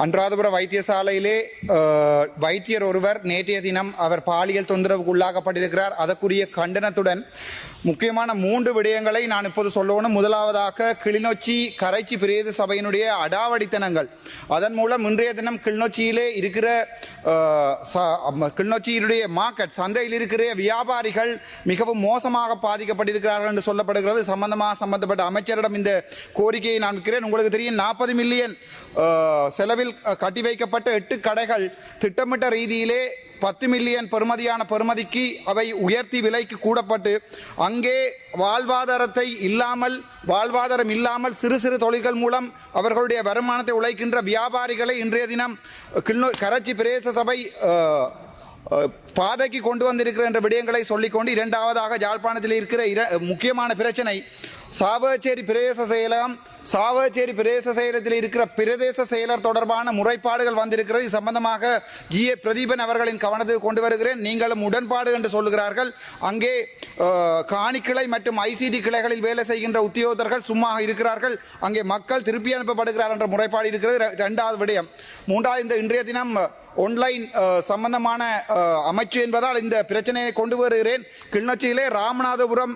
அன்றாதபுர வைத்தியசாலையிலே வைத்தியர் ஒருவர் நேற்றைய தினம் அவர் பாலியல் தொந்தரவுக்கு உள்ளாக்கப்பட்டிருக்கிறார். அதற்குரிய கண்டனத்துடன் முக்கியமான 3 விடயங்களை நான் இப்போது சொல்லணும். முதலாவதாக கிளிநொச்சி கரைச்சி பிரேத சபையினுடைய அடாவடித்தனங்கள். அதன் மூலம் இன்றைய தினம் கிளிநொச்சியிலே இருக்கிற கிளிநொச்சியினுடைய மார்க்கெட் சந்தையில் இருக்கிற வியாபாரிகள் மிகவும் மோசமாக பாதிக்கப்பட்டிருக்கிறார்கள் என்று சொல்லப்படுகிறது. சம்பந்தப்பட்ட அமைச்சரிடம் இந்த கோரிக்கையை நான் வைக்கிறேன். உங்களுக்கு தெரியும் 40 மில்லியன் செலவில் கட்டி வைக்கப்பட்ட 8 கடைகள் திட்டமிட்ட ரீதியிலே 10 மில்லியன் பெறுமதிக்கு அவை உயர்த்தி விலைக்கு கூடப்பட்டு அங்கே வாழ்வாதாரம் இல்லாமல் சிறு சிறு தொழில்கள் மூலம் அவர்களுடைய வருமானத்தை உழைக்கின்ற வியாபாரிகளை இன்றைய தினம் கரைச்சி பிரதேச சபை பாதைக்கு கொண்டு வந்திருக்கிற என்ற விடயங்களை சொல்லிக்கொண்டு, இரண்டாவதாக யாழ்ப்பாணத்தில் இருக்கிற முக்கியமான பிரச்சனை சாவகச்சேரி பிரதேச செயலகத்தில் இருக்கிற பிரதேச செயலர் தொடர்பான முறைப்பாடுகள் வந்திருக்கிறது. இது சம்பந்தமாக ஜி.ஏ. பிரதீபன் அவர்களின் கவனத்துக்கு கொண்டு வருகிறேன். நீங்களும் உடன்பாடு என்று சொல்லுகிறார்கள். அங்கே காணி கிளை மற்றும் ஐசிடி கிளைகளில் வேலை செய்கின்ற உத்தியோகத்தர்கள் சும்மா இருக்கிறார்கள். அங்கே மக்கள் திருப்பி அனுப்பப்படுகிறார் என்ற முறைப்பாடு இருக்கிறது. 2வது விடயம். 3வது, இந்த இன்றைய தினம் ஆன்லைன் சம்பந்தமான அமைச்சு என்பதால் இந்த பிரச்சனையை கொண்டு வருகிறேன். கிளிநொச்சியிலே ராமநாதபுரம்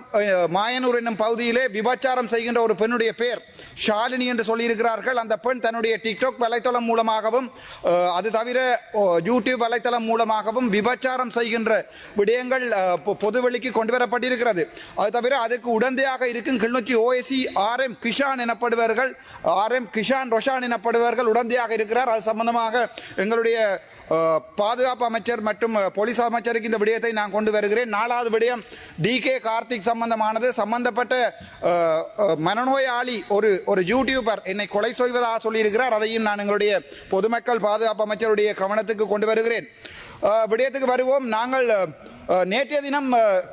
மாயனூர் என்னும் பகுதியிலே விபச்சாரம் செய்கின்ற ஒரு பெண்ணுடைய பெயர் ஷாலினி என்று சொல்லியிருக்கிறார்கள். அந்த பெண் தன்னுடைய டிக்டாக் வலைத்தளம் மூலமாகவும் அது தவிர யூடியூப் வலைத்தளம் மூலமாகவும் விபச்சாரம் செய்கின்ற விடயங்கள் பொதுவெளிக்கு கொண்டு வரப்பட்டிருக்கிறது. அது தவிர அதுக்கு உடந்தையாக இருக்கும் கிளிநொச்சி ஓஎஸ்சி RM கிஷான் எனப்படுவார்கள், RM கிஷான் ரொஷான் எனப்படுவார்கள் உடந்தையாக இருக்கிறார். அது சம்பந்தமாக எங்களுடைய பாதுகாப்பு அமைச்சர் மற்றும் போலீஸ் அமைச்சருக்கு இந்த விடயத்தை நான் கொண்டு வருகிறேன். 4வது விடயம் DK கார்த்திக் சம்பந்தப்பட்ட மனநோயாளி ஒரு யூடியூபர் என்னை கொலை செய்வதாக சொல்லியிருக்கிறார். அதையும் நான் எங்களுடைய பொதுமக்கள் பாதுகாப்பு அமைச்சருடைய கவனத்துக்கு கொண்டு வருகிறேன். விடயத்துக்கு வருவோம். நாங்கள் நேற்றைய தினம்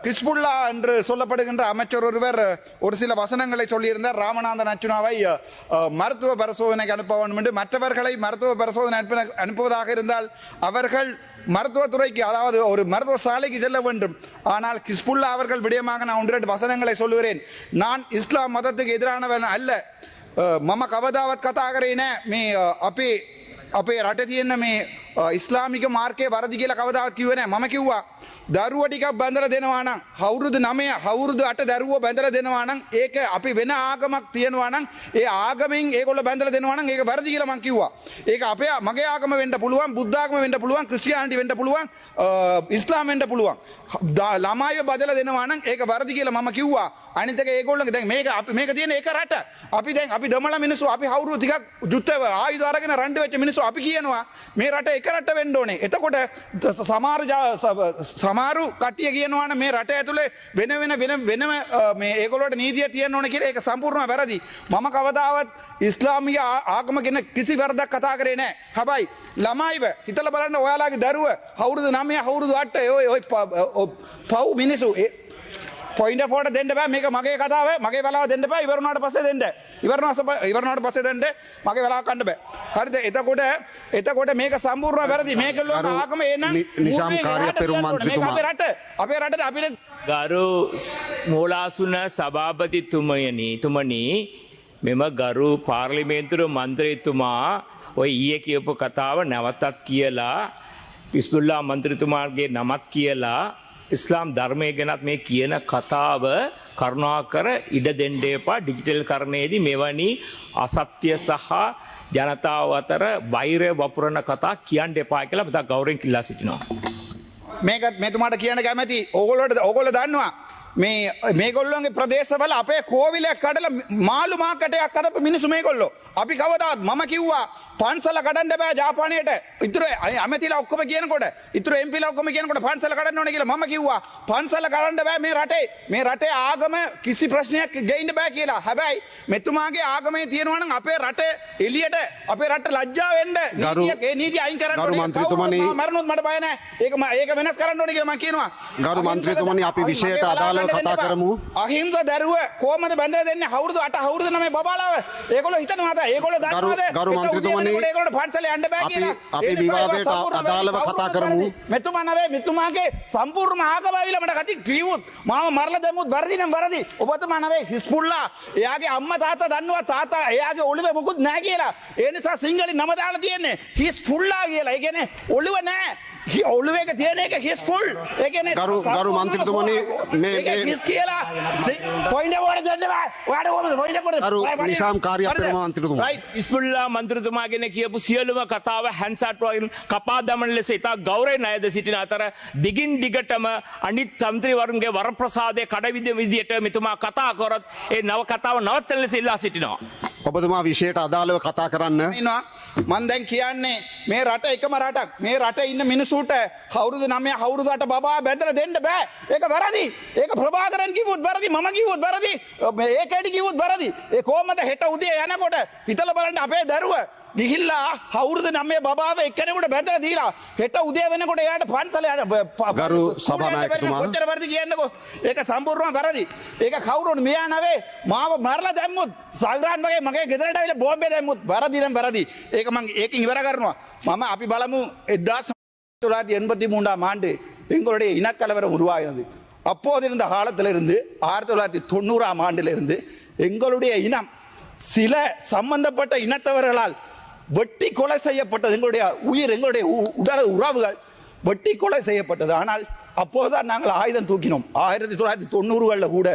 கிஸ்புல்லா என்று சொல்லப்படுகின்ற அமைச்சர் ஒருவர் ஒரு சில வசனங்களை சொல்லியிருந்தார். ராமநாதன் அர்ச்சுனாவை மருத்துவ பரிசோதனைக்கு அனுப்ப வேண்டும் என்று. மற்றவர்களை மருத்துவ பரிசோதனை அனுப்புவதாக இருந்தால் அவர்கள் மருத்துவத்துறைக்கு, அதாவது ஒரு மருத்துவ சாலைக்கு செல்ல வேண்டும். ஆனால் கிஸ்புல்லா அவர்கள் விடயமாக நான் 1-2 வசனங்களை சொல்லுகிறேன். நான் இஸ்லாம் மதத்துக்கு எதிரானவன் அல்ல. மம கவதாவத் கதாகரேன மே අපේ රට තියෙන මේ ඉස්ලාමික මාර්ගයේ වරදි කියලා කවදාවත් කිව්වේ නැහැ. මම කිව්වා දරුවෝ ටිකක් බඳලා දෙනවා නම් අවුරුදු 9 අවුරුදු 8 දරුවෝ බඳලා දෙනවා නම් ඒක අපි වෙන ආගමක් තියනවා නම් ඒ ආගමෙන් ඒගොල්ලෝ බඳලා දෙනවා නම් ඒක වැරදි කියලා මම කිව්වා. ඒක අපේ මගේ ආගම වෙන්න පුළුවන්, බුද්ධ ආගම වෙන්න පුළුවන්, ක්‍රිස්තියානිටි වෙන්න පුළුවන්, ඉස්ලාම් වෙන්න පුළුවන්. ළමයිව බදලා දෙනවා නම් ඒක වැරදි කියලා මම කිව්වා. අනිත් එක ඒගොල්ලෝගේ දැන් මේක තියෙන එක රට. අපි දමල මිනිස්සු අපි අවුරුදු ටිකක් යුද්ධ ආයුධ අරගෙන රණ්ඩු වෙච්ච මිනිස්සු අපි කියනවා මේ රට එක රට වෙන්න ඕනේ. එතකොට සමහරු කට්ටිය කියනවා නම් මේ රට ඇතුලේ වෙනම මේ ඒගොල්ලෝට නීතිය තියෙන්න ඕනේ කියලා. ඒක සම්පූර්ණව වැරදි. මම කවදාවත් ඉස්ලාමීය ආගම ගැන කිසි වැරදක් කතා කරේ නැහැ. හැබැයි ළමයිව හිතලා බලන්න, ඔයාලගේ දරුව අවුරුදු 9 අවුරුදු 8 ඔය පව් මිනිස්සු පොයින්ට් ෆෝට දෙන්න බෑ. මේක මගේ කතාව, මගේ වෙලාව දෙන්න බෑ. ඉවරුණාට පස්සේ දෙන්න. ඉවරනාට පස්සේ දෙන්න. මගේ වෙලාව ගන්න බෑ. හරිද? එතකොට මේක සම්පූර්ණ වැරදි. මේකල්ලෝ ආගම එනං නිසාම් කාර්ය පෙරම් මන්ත්‍රීතුමා අපේ රටට අපිට ගරු මූලාසුන සභාපතිතුමනි මෙම ගරු පාර්ලිමේන්තුව මන්ත්‍රීතුමා ඔය ඊයේ කියපු කතාව නැවතත් කියලා හිස්බුල්ලා මන්ත්‍රීතුමාගේ නමත් කියලා ඉස්ලාම් ධර්මය ගැනත් මේ කියන කතාව කරුණාකර ඉඩ දෙන්න එපා. ඩිජිටල් කරණයේදී මෙවැනි අසත්‍ය සහ ජනතාව අතර වෛරය වපුරන කතා කියන්න එපා කියලා මම ගෞරවයෙන් ඉල්ලා සිටිනවා. මේකත් මෙතුමාට කියන්න කැමැති. ඕගොල්ලෝ දන්නවා මේගොල්ලෝගේ ප්‍රදේශවල අපේ කෝවිලයක් කඩලා මාළු මාකටයක් හදපු මිනිස්සු මේගොල්ලෝ. අපි කවදාවත් මම කිව්වා පන්සල කඩන්න බෑ ජාපානයේට. ඉතුරු ඇමතිලා ඔක්කොම කියනකොට, ඉතුරු එම්පිලා ඔක්කොම කියනකොට පන්සල කඩන්න ඕනේ කියලා මම කිව්වා. පන්සල කඩන්න බෑ මේ රටේ ආගම කිසි ප්‍රශ්නයක් ගේන්න බෑ කියලා. හැබැයි මෙතුමාගේ ආගමේ තියෙනවා නම් අපේ රට එළියට, අපේ රට ලැජ්ජා වෙන්න ඒ නීතිය අයින් කරන්න ඕනේ. මන්ත්‍රීතුමනි මරණොත් මට බය නැහැ. ඒක වෙනස් කරන්න ඕනේ කියලා මම කියනවා. ගරු මන්ත්‍රීතුමනි අපි විශේෂයට අදාළව කතා කරමු. අහිංස දරුව කොහමද බැඳලා දෙන්නේ? අවුරුදු 8 අවුරුදු 9 බබාලාව. ඒගොල්ලෝ හිතනවාද? ඒගොල්ලෝ දන්නවද? ගරු මන්ත්‍රීතුමනි, ඒගොල්ලෝ පාඨශාලේ යන්න බෑ කියලා. අපි විවාදයට අදාළව කතා කරමු. මෙතුමා නවේ මෙතුමාගේ සම්පූර්ණ ආගමවිල මට කති කිව්වොත් මාව මරලා දැම්මුත් වැරදි නම් වැරදි. ඔබතුමා නවේ හිස්පුල්ලා එයාගේ අම්මා තාත්තා දන්නවා තාත්තා එයාගේ ඔළුවේ මොකුත් නැහැ කියලා. ඒ නිසා සිංහලෙන් නම දාලා තියෙන්නේ හිස්පුල්ලා කියලා. ඒ කියන්නේ ඔළුව නැහැ. ඔළුවේක තියෙන එක හිස්ෆුල්. ඒ කියන්නේ ගරු මන්ත්‍රීතුමනි මේ හිස් කියලා පොයින්ට් එක වල දෙන්න බෑ. ඔයාලට කොහමද පොයින්ට් එක කොට? ගරු නිශාම් කාර්ය පෙරම මන්ත්‍රීතුමා. රයිට් ඉස්පුල්ලා මන්ත්‍රතුමාගෙන කියපු සියලුම කතාව හැන්සට් වලින් කපා දමන ලෙස ඉතා ගෞරවයෙන් අයද සිටින අතර දිගින් දිගටම අනිත් තන්ත්‍රීවරුන්ගේ වරප්‍රසාදයේ කඩවිද විදියට මෙතුමා කතා කරොත් ඒ නව කතාව නවත්තන ලෙස ඉල්ලා සිටිනවා. ඔබතුමා විශේෂයට අදාළව කතා කරන්න. ඉන්නවා. මම දැන් කියන්නේ මේ රට එකම රටක්. මේ රටේ ඉන්න මිනිසුන්ට අවුරුදු 9 අවුරුදු 8 බබා බැඳලා දෙන්න බෑ. ඒක වැරදි. ඒක ප්‍රභාකරන් කිව්වොත් වැරදි. මම කිව්වොත් වැරදි. ඒකෙඩි කිව්වොත් වැරදි. ඒ කොහමද හෙට උදේ යනකොට හිතලා බලන්න අපේ දරුවා ගිහිල්ලා අවුරුදු 9 බබාව එක්කෙනෙකුට බැඳලා දීලා හෙට උදේ වෙනකොට එයාට පන්සලේ ගරු සභානායකතුමා කොච්චර වැරදි කියන්නකෝ. ඒක සම්පූර්ණව වැරදි. ඒක කවුරුන් මෙයා නවේ මාව මරලා දැම්මුත් සල්රාන් වගේ මගේ ගෙදරට ආවිල්ලා බෝම්බේ දැම්මුත් වැරදි නම් වැරදි. ඒක මම ඒකෙන් ඉවර කරනවා. මම අපි බලමු 1983 ஆண்டு எங்களுடைய இனக்கலவரம் உருவாகினது. அப்போது இருந்த காலத்திலிருந்து 1990 ஆண்டிலிருந்து எங்களுடைய இனம் சில சம்பந்தப்பட்ட இனத்தவர்களால் வெட்டி கொலை செய்யப்பட்டது. எங்களுடைய உயிர் எங்களுடைய உடல் உறவுகள் வெட்டி கொலை செய்யப்பட்டது. ஆனால் அப்போதுதான் நாங்கள் ஆயுதம் தூக்கினோம். 1990களில் கூட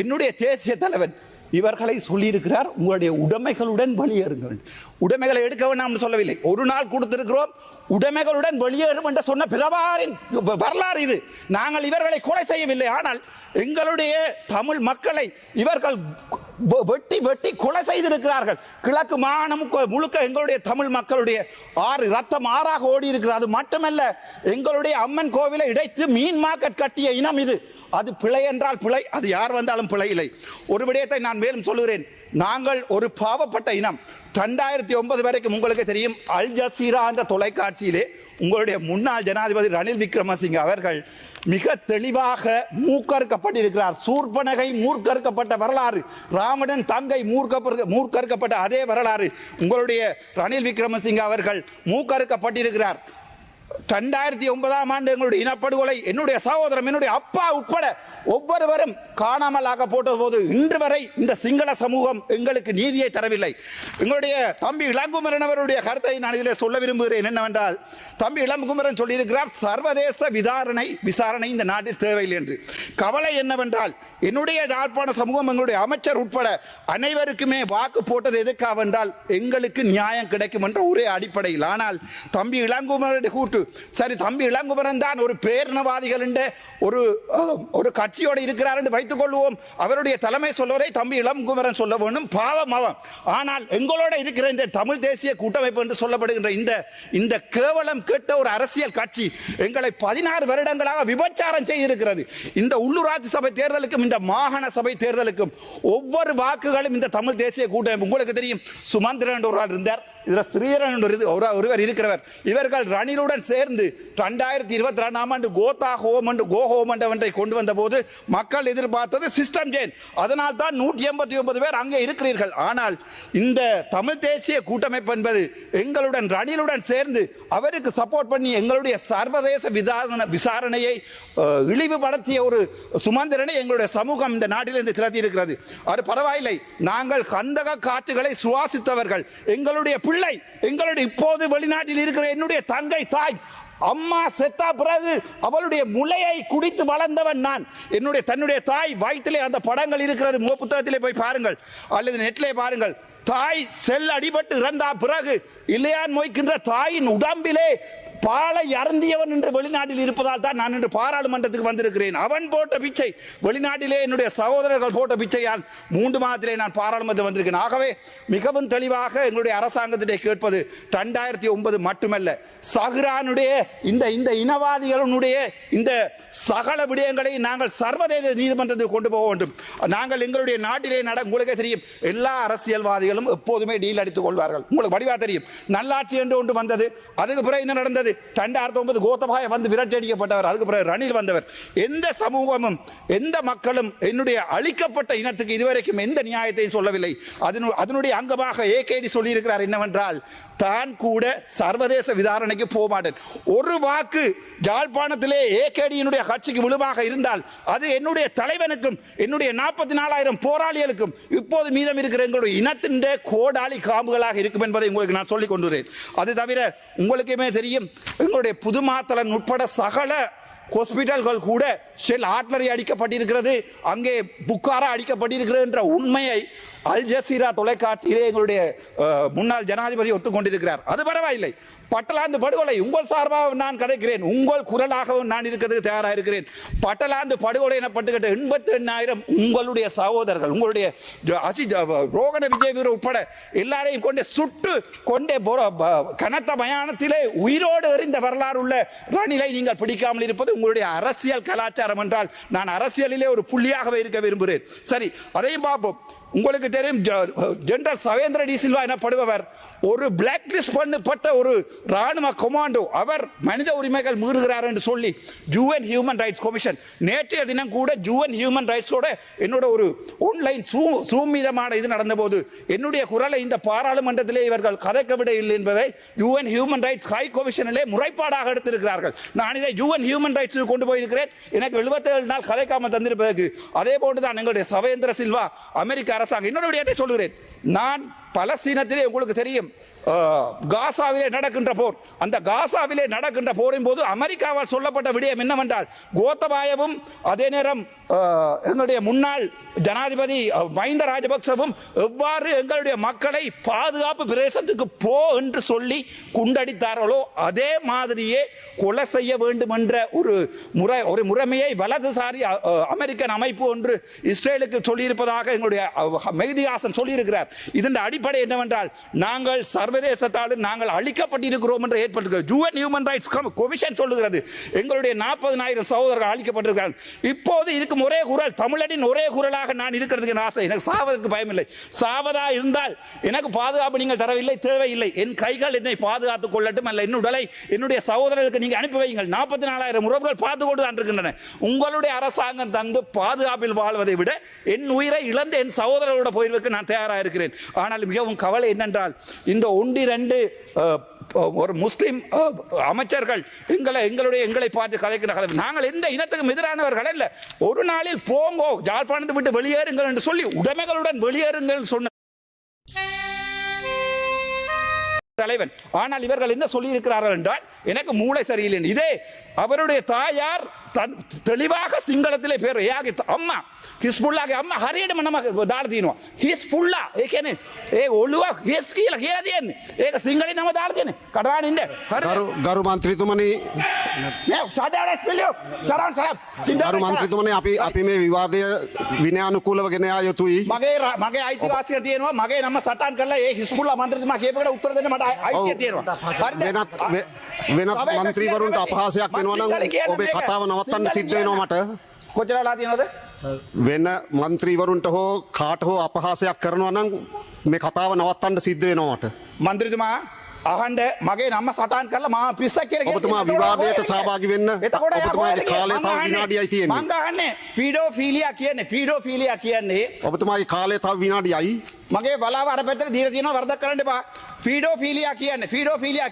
என்னுடைய தேசிய தலைவன் இவர்களை சொல்லியிருக்கிறார், உங்களுடைய உடைமைகளுடன் வெளியேறுங்கள். உடைமைகளை எடுக்க வேண்டாம் சொல்லவில்லை. ஒரு நாள் கொடுத்திருக்கிறோம், உடைமைகளுடன் வெளியேறும் என்று சொன்ன பிரபாரின் வரலாறு இது. நாங்கள் இவர்களை கொலை செய்யவில்லை. ஆனால் எங்களுடைய தமிழ் மக்களை இவர்கள் வெட்டி வெட்டி கொலை செய்திருக்கிறார்கள். கிழக்கு மாகாணம் முழுக்க எங்களுடைய தமிழ் மக்களுடைய ரத்தம் ஆறாக ஓடி இருக்கிறது. அது மட்டுமல்ல, எங்களுடைய அம்மன் கோவிலை இடைத்து மீன் மார்க்கெட் கட்டிய இனம் இது. அது பிழை என்றால் பிழை, அது யார் வந்தாலும் பிழை இல்லை. ஒரு விடயத்தை நான் மேலும் சொல்லுகிறேன். நாங்கள் ஒரு பாவப்பட்ட இனம். 2009 வரைக்கும் உங்களுக்கு தெரியும், அல் ஜசீரா என்ற தொலைக்காட்சியிலே உங்களுடைய முன்னாள் ஜனாதிபதி ரணில் விக்ரமசிங்க அவர்கள் மிக தெளிவாக மூக்கறுக்கப்பட்டிருக்கிறார். சூர்பனகை மூர்க்கறுக்கப்பட்ட வரலாறு, ராவணன் தங்கை மூர்க்கறுக்கப்பட்ட அதே வரலாறு உங்களுடைய ரணில் விக்ரமசிங்க அவர்கள் மூக்கறுக்கப்பட்டிருக்கிறார். 2009 ஆண்டு எங்களுடைய இனப்படுகொலை, என்னுடைய சகோதரன், என்னுடைய அப்பா உட்பட ஒவ்வொருவரும் காணாமல் ஆக்கப்பட்ட போது இன்று வரை இந்த சிங்கள சமூகம் எங்களுக்கு நீதியை தரவில்லை. எங்களுடைய தம்பி இளங்குமரன் அவருடைய கருத்தை நான் இதில் சொல்ல விரும்புகிறேன். என்னவென்றால், தம்பி இளங்குமரன் சொல்லியிருக்கிறார், சர்வதேச விசாரணை இந்த நாட்டில் தேவையில்லை என்று. கவலை என்னவென்றால், என்னுடைய யாழ்ப்பாண சமூகம், எங்களுடைய அமைச்சர் உட்பட அனைவருக்குமே வாக்கு போட்டது எதுக்காக என்றால் எங்களுக்கு நியாயம் கிடைக்கும் என்ற ஒரே அடிப்படையில். ஆனால் தம்பி இளங்குமரனுடைய கூட்டு, சரி தம்பி இளங்குமரன் தான் ஒரு பேரினவாதிகள் என்ற ஒரு கட்சியோடு இருக்கிறார் என்று வைத்துக் கொள்வோம். அவருடைய தலைமை சொல்வதை தம்பி இளங்குமரன் சொல்ல வேண்டும், பாவம் அவன். ஆனால் எங்களோட இருக்கிற இந்த தமிழ் தேசிய கூட்டமைப்பு என்று சொல்லப்படுகின்ற இந்த கேவலம் கேட்ட ஒரு அரசியல் கட்சி எங்களை 16 வருடங்களாக விபச்சாரம் செய்திருக்கிறது. இந்த உள்ளூராட்சி சபை தேர்தலுக்கும் இந்த மாகாண சபை தேர்தலுக்கும் ஒவ்வொரு வாக்குகளும் இந்த தமிழ் தேசிய கூட்டமைப்பு, உங்களுக்கு தெரியும், சுமந்திரன் ஒருவர் இருந்தார், இதில் ஸ்ரீரன் ஒருவர் இருக்கிறவர். இவர்கள் ரணிலுடன் சேர்ந்து 2022 ஆண்டு கோதா ஹோம் என்று கோஹோம் ஒன்றை கொண்டு வந்த போது மக்கள் எதிர்பார்த்தது சிஸ்டம் சேஞ்ச். அதனால் தான் 189 பேர் அங்கே இருக்கிறீர்கள். ஆனால் இந்த தமிழ் தேசிய கூட்டமைப்பு என்பது எங்களுடன் ரணிலுடன் சேர்ந்து அவருக்கு சப்போர்ட் பண்ணி எங்களுடைய சர்வதேச விசாரணையை இழிவுபடுத்திய ஒரு சுமந்திரனை எங்களுடைய சமூகம் இந்த நாட்டிலிருந்து திரட்டி இருக்கிறது. அது பரவாயில்லை, நாங்கள் கந்தக காற்றுகளை சுவாசித்தவர்கள். எங்களுடைய பிள்ளை, எங்களுடைய இப்போது வெளிநாட்டில் இருக்கிற என்னுடைய தங்கை தாய், அம்மா செத்தா பிறகு அவளுடைய முளையை குடித்து வளர்ந்தவன் நான். தன்னுடைய தாய் வயிற்றிலே அந்த படங்கள் இருக்கிறது, முக புத்தகத்திலே போய் பாருங்கள் அல்லது நெட்டிலே பாருங்கள். தாய் செல் அடிபட்டு இறந்தா பிறகு இல்லையான் மொய்க்கின்ற தாயின் உடம்பிலே பாலை அருந்தியவன் என்று வெளிநாட்டில் இருப்பதால் தான் நான் இன்று பாராளுமன்றத்துக்கு வந்திருக்கிறேன். அவன் போட்ட பிச்சை, வெளிநாட்டிலே என்னுடைய சகோதரர்கள் போட்ட பிச்சையால் 3 மாதத்திலே நான் பாராளுமன்றத்தில் வந்திருக்கிறேன். ஆகவே மிகவும் தெளிவாக எங்களுடைய அரசாங்கத்திலே கேட்பது 2009 மட்டுமல்ல, சஹ்ரானுடைய இந்த இனவாதிகளுடைய இந்த சகல விடயங்களை நாங்கள் சர்வதேச நீதிமன்றத்துக்கு கொண்டு போக வேண்டும். நாங்கள் எங்களுடைய நாட்டிலே உங்களுக்கே தெரியும், எல்லா அரசியல்வாதிகளும் எப்போதுமே டீல் அடித்துக் கொள்வார்கள். உங்களுக்கு வடிவா தெரியும், நல்லாட்சி என்று ஒன்று வந்தது. அதுக்கு பிறகு என்ன நடந்தது? 2009 கோத்தபாய வந்து விரட்டி அடிக்கப்பட்டவர். அதுக்கு பிறகு ரணில் வந்தவர். எந்த சமூகமும் எந்த மக்களும் என்னுடைய அழிக்கப்பட்ட இனத்துக்கு இதுவரைக்கும் எந்த நியாயத்தையும் சொல்லவில்லை. அதனுடைய அங்கமாக ஏகேடி சொல்லி இருக்கிறார் என்னவென்றால், தான் கூட சர்வதேச விசாரணைக்கு போக மாட்டேன். ஒரு வாக்கு யாழ்ப்பாணத்திலே ஏகேடியினுடைய கட்சிக்கு விழுமாக இருந்தால் அது என்னுடைய தலைவனுக்கும் என்னுடைய 44,000 போராளிகளுக்கும் இப்போது மீதம் இருக்கிற எங்களுடைய இனத்தின் கோடாளி காம்புகளாக இருக்கும் என்பதை உங்களுக்கு நான் சொல்லிக் கொண்டுறேன். அது தவிர உங்களுக்குமே தெரியும், எங்களுடைய புதுமாத்தலன் உட்பட சகல ஹாஸ்பிட்டல்கள் கூட ஷெல் ஆட்லரி அடிக்கப்பட்டிருக்கிறது, அங்கே புக்காரா அடிக்கப்பட்டிருக்கிறது என்ற உண்மையை அல் ஜசீரா தொலைக்காட்சியிலே எங்களுடைய முன்னாள் ஜனாதிபதி ஒத்துக்கொண்டிருக்கிறார். அது பரவாயில்லை. பட்டலாந்து படுகொலை உங்கள் சார்பாக நான் கதைக்கிறேன், உங்கள் குரலாகவும் நான் இருக்கிறதுக்கு தயாராக இருக்கிறேன். பட்டலாந்து படுகொலை எனப்பட்டுக்கிட்ட 88,000 உங்களுடைய சகோதரர்கள், உங்களுடைய ரோகண விஜய் வீரர் உட்பட எல்லாரையும் கொண்டு சுட்டு கொண்டே கனத்த மயானத்திலே உயிரோடு எறிந்த வரலாறு உள்ள ரணிலை நீங்கள் பிடிக்காமல் இருப்பது உங்களுடைய அரசியல் கலாச்சாரம் என்றால் நான் அரசியலிலே ஒரு புள்ளியாகவே இருக்க விரும்புகிறேன். சரி, அதையும் பார்ப்போம். உங்களுக்கு தெரியும், ஜெனரல் சவேந்திர டி சில்வா எனப்படுபவர் ஒரு பிளாக் லிஸ்ட் பண்ணப்பட்ட ஒரு ராணுவ கமாண்டோ. அவர் மனித உரிமைகள் மீறுகிறார் என்று சொல்லி யூஎன் ஹியூமன் ரைட்ஸ் கமிஷன் நேற்றைய தினம் கூட யூஎன் ஹியூமன் ரைட்ஸோட என்னோட ஒரு ஆன்லைன் சூமீதமான இது நடந்தபோது என்னுடைய குரலை இந்த பாராளுமன்றத்திலே இவர்கள் கதைக்க விட இல்லை என்பதை யூஎன் ஹியூமன் ரைட்ஸ் ஹை கமிஷனிலே முறைப்பாடாக எடுத்திருக்கிறார்கள். நான் இதை யூஎன் ஹியூமன் ரைட்ஸுக்கு கொண்டு போயிருக்கிறேன். எனக்கு 77 நாள் கதைக்காமல் தந்திருப்பதற்கு. அதே போன்றுதான் எங்களுடைய சவேந்திர சில்வா அமெரிக்க அரசாங்கம். இன்னொரு விடயத்தை சொல்கிறேன். நான் பலஸ்தீனத்திலே உங்களுக்கு தெரியும் காசாவிலே நடக்கின்ற போர், அந்த காசாவிலே நடக்கின்ற போரின் போது அமெரிக்காவால் சொல்லப்பட்ட விடயம் என்னவென்றால், கோத்தபாயவும் அதே நேரம் எங்களுடைய முன்னாள் ஜனாதிபதி மஹிந்த ராஜபக்சவும் எவ்வாறு எங்களுடைய மக்களை பாதுகாப்பு பிரதேசத்துக்கு போ என்று சொல்லி குண்டடித்தார்களோ அதே மாதிரியே கொலை செய்ய வேண்டும் என்ற ஒரு முறைமையை வலதுசாரி அமெரிக்கன் அமைப்பு ஒன்று இஸ்ரேலுக்கு சொல்லியிருப்பதாக எங்களுடைய மெஹ்தி ஹாசன் சொல்லியிருக்கிறார். இதன் அடிப்படை என்னவென்றால், நாங்கள் சர்வதேசத்தால் நாங்கள் அழிக்கப்பட்டிருக்கிறோம் என்று ஏற்பட்டிருக்கிறது. யூஎன் ஹியூமன் ரைட்ஸ் கமிஷன் சொல்லுகிறது எங்களுடைய 40,000 சகோதரர்கள் அழிக்கப்பட்டிருக்கிறார்கள். இப்போது இருக்கும் ஒரே குரல், தமிழனின் ஒரே குரலாக நான் இருக்கிறதுக்கு ஆசை. எனக்கு சாவதற்கு பயமில்லை. சாவதா இருந்தால் எனக்கு பாதுகாப்பு நீங்கள் தரவில்லை, தேவையில்லை. என் கைகள் என்னை பாதுகாத்துக் கொள்ளட்டும். அல்ல என் உடலை என்னுடைய சகோதரர்களுக்கு நீங்கள் அனுப்பி வையுங்கள். 44,000 உறவுகள் பார்த்து கொண்டு தான் இருக்கின்றன. உங்களுடைய அரசாங்கம் தந்து பாதுகாப்பில் வாழ்வதை விட என் உயிரை இழந்து என் சகோதரர்களோட போயிருக்க நான் தயாராக இருக்கிறேன். ஆனால் மிகவும் கவலை என்னென்றால், இந்த 1-2 ஒரு முஸ்லிம் அமைச்சர்கள் எங்களை பார்த்து கதைக்கிற நாங்கள் எந்த இனத்துக்கும் எதிரானவர்கள் அல்ல. ஒரு நாளில் போங்கோ, யாழ்ப்பாணத்தை விட்டு வெளியேறுங்கள் என்று சொல்லி உடைமைகளுடன் வெளியேறுங்கள் சொன்ன தலைவன். ஆனால் இவர்கள் என்ன சொல்லி இருக்கிறார்கள் என்றால், எனக்கு மூளை சரியில்லை. இதே அவருடைய தாயார் தெளிவாக සිංහලத்திலே பேர் අම්මා හිස්බුල්ලාගේ අම්මා හරියටම නම දාලා තියෙනවා. හිස්බුල්ලා ඒ කියන්නේ ඒ ඔළුව හිස් කියලා තියෙන්නේ. ඒක සිංහලෙන් නම දාලා තියෙන්නේ. කඩාගෙන ඉන්න. ගරු මන්ත්‍රීතුමනි, නෑ සදාරස් පිළියෝ සරන් සරම්. ගරු මන්ත්‍රීතුමනි, අපි මේ විවාදය විනයානුකූලව ගෙන යා යුතුයි. මගේ අයිතිවාසිකම් තියෙනවා. මගේ නම සටහන් කරලා ඒ හිස්බුල්ලා මන්ත්‍රීතුමා කියපේකට උත්තර දෙන්න මට අයිතිය තියෙනවා. වෙනත් මන්ත්‍රීවරුන්ට අපහාසයක් වෙනවා නම් ඔබේ කතාව නවත්තන්න සිද්ධ වෙනවා මට. කොච්චරලා තියෙනවද? වෙන මන්ත්‍රීවරුන්ට හෝ කාට හෝ අපහාසයක් කරනවා නම් මේ කතාව නවත්තන්න සිද්ධ වෙනවා මට. මන්ත්‍රීතුමා අහන්න මගේ නම සටහන් කරලා මම පිස්සක් කියලා කියනවා. ඔබතුමා විවාදයට සහභාගී වෙන්න ඔබතුමාගේ කාලය තව විනාඩියයි තියෙන්නේ. මං අහන්නේ ෆීඩෝෆීලියා කියන්නේ ඔබතුමාගේ කාලය තව විනාඩියයි. මගේ බලාව අර පැත්තට දීලා තියෙනවා, වරදක් කරන්න එපා. ෆීඩෝෆීලියා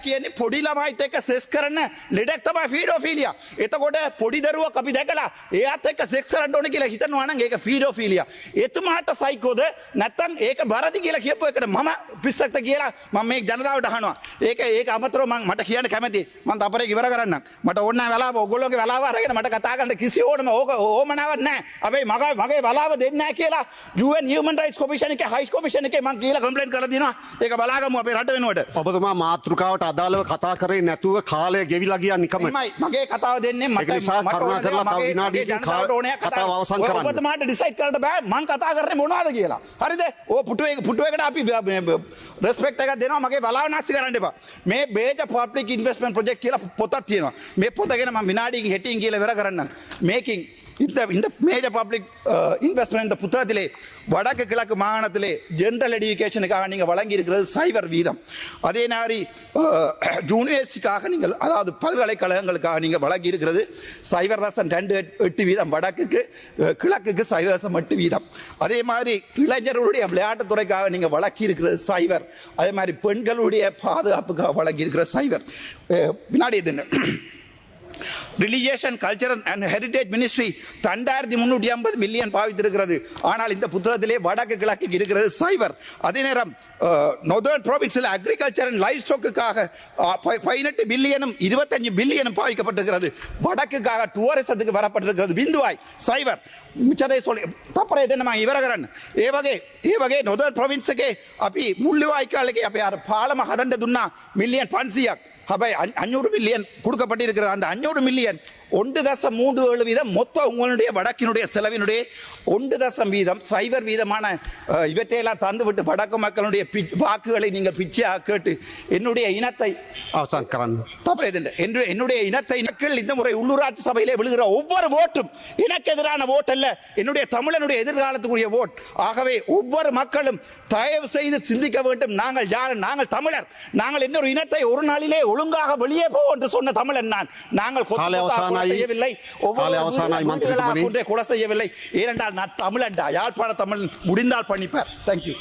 කියන්නේ පොඩි ළමයිත් එක්ක සෙක්ස් කරන ලෙඩක් තමයි ෆීඩෝෆීලියා. එතකොට පොඩි දරුවක් අපි දැකලා එයාත් එක්ක සෙක්ස් කරන්න ඕනේ කියලා හිතනවා නම් ඒක ෆීඩෝෆීලියා. එතුමාට සයිකෝද නැත්නම් ඒක බරදි කියලා කියපුව එකට මම පිස්සක්ද කියලා මම මේ ජනතාවට අහනවා. ඒක අමතරව මට කියන්න කැමතියි. මම තපරේ ඉවර කරන්නම්. මට ඕන නැහැ වෙලාව ඔයගොල්ලෝගේ වෙලාව අරගෙන මට කතා කරන්න කිසි ඕමනාවක් නැහැ. හැබැයි මගේ වෙලාව දෙන්නේ නැහැ කියලා UN Human Rights Commission එකේ හයි කොමිෂන් එකේ මං කියලා කම්ප්ලේන්ට් කරලා දිනවා. ඒක බලාගමු අපේ රට වෙනුවට. ඔබතුමා මාතෘකාවට අදාළව කතා කරේ නැතුව කාලය ගෙවිලා ගියා නිකම. එමයි මගේ කතාව දෙන්නේ මට ඒක නිසා කරුණා කරලා තව විනාඩියකින් කතාව අවසන් කරන්න. ඔබතුමාට ඩිසයිඩ් කරන්න බෑ මං කතා කරන්නේ මොනවද කියලා. හරිද? ඔය පුටුවේකට අපි රෙස්පෙක්ට් එකක් දෙනවා මගේ බලාව නැස්ති කරන්න එපා. මේ මේජර් පබ්ලික් ඉන්වෙස්ට්මන්ට් ප්‍රොජෙක්ට් කියලා පොතක් තියෙනවා. මේ පොත ගැන මම විනාඩියකින් හෙටින් කියලා ඉවර කරන්නම්. මේකින් இந்த மேஜர் பப்ளிக் இன்வெஸ்ட்மெண்ட் புத்தகத்திலே வடக்கு கிழக்கு மாகாணத்திலே ஜெனரல் எடுகேஷனுக்காக நீங்கள் வழங்கி இருக்கிறது சைபர் வீதம். அதே மாதிரி யூனிவர்சிட்டிக்காக நீங்கள் அதாவது பல்கலைக்கழகங்களுக்காக நீங்கள் வழங்கி இருக்கிறது 0.28 வீதம் வடக்குக்கு, கிழக்குக்கு 0.8 வீதம். அதே மாதிரி இளைஞர்களுடைய விளையாட்டுத்துறைக்காக நீங்கள் வழங்கி இருக்கிறது சைபர். அதே மாதிரி பெண்களுடைய பாதுகாப்புக்காக வழங்கி இருக்கிற சைபர். வினாடி இது religion cultural and heritage ministry 2350 million பாவித்திருக்கிறது. ஆனால் இந்த புத்தகத்திலே வடக்கு கிழக்கு இருக்கிறது சைபர். அதே நேரம் நொதர்ன் ப்ரோவின்ஸில் அக்ரிகல்ச்சர் அண்ட் லைஃப் ஸ்டாக்குக்காக 18 பில்லியனும் 25 பில்லியனும் பாவிக்கப்பட்டிருக்கிறது. வடக்குக்காக டூரிசத்துக்கு வரப்பட்டிருக்கிறது பிந்துவாய் சைபர். மிச்சதை சொல்லி தப்பරේ දෙන්න මම ඉවර කරන්න. ඒ වගේ නොදර්න් ප්‍රොවින්ස් එකේ අපි මුල්ලිවාய்க்காலுக்கு අපි අර පාලම හදන්න දුන්නා මිලියන් 500ක්. හැබැයි 500 மில்லியன் கொடுக்கப்பட்டிருக்கிறது. அந்த 500 மில்லியன் 1.37 வீதம் மொத்த உங்களுடைய வடக்கினுடைய செலவினுடைய 1 வீதம் சைபர் வீதமான இவற்றையெல்லாம் தந்துவிட்டு வடக்கு மக்களுடைய வாக்குகளை நீங்கள் பிச்சையாக கேட்டு என்னுடைய இனத்தை අවසන් කරන්න. என்னுடைய இனத்தை மக்கள் இந்த முறை உள்ளூராட்சி சபையிலே விழுகிற ஒவ்வொரு ஓட்டும் எனக்கு எதிரான ஓட் அல்ல, என்னுடைய தமிழனுடைய எதிர்காலத்துக்குரிய ஓட். ஆகவே ஒவ்வொரு மக்களும் தயவு செய்து சிந்திக்க வேண்டும். நாங்கள் யார்? நாங்கள் தமிழர். நாங்கள் இன்னொரு இனத்தை ஒரு நாளிலே ஒழுங்காக வெளியே போ என்று சொன்ன தமிழன் நான். நாங்கள் செய்யவில்லை, கொலை செய்யவில்லை. ஏனென்றால் நான் தமிழன்டா, யாழ்ப்பாண தமிழ் முடிந்தால் பண்ணிப்பார். தேங்க்யூ.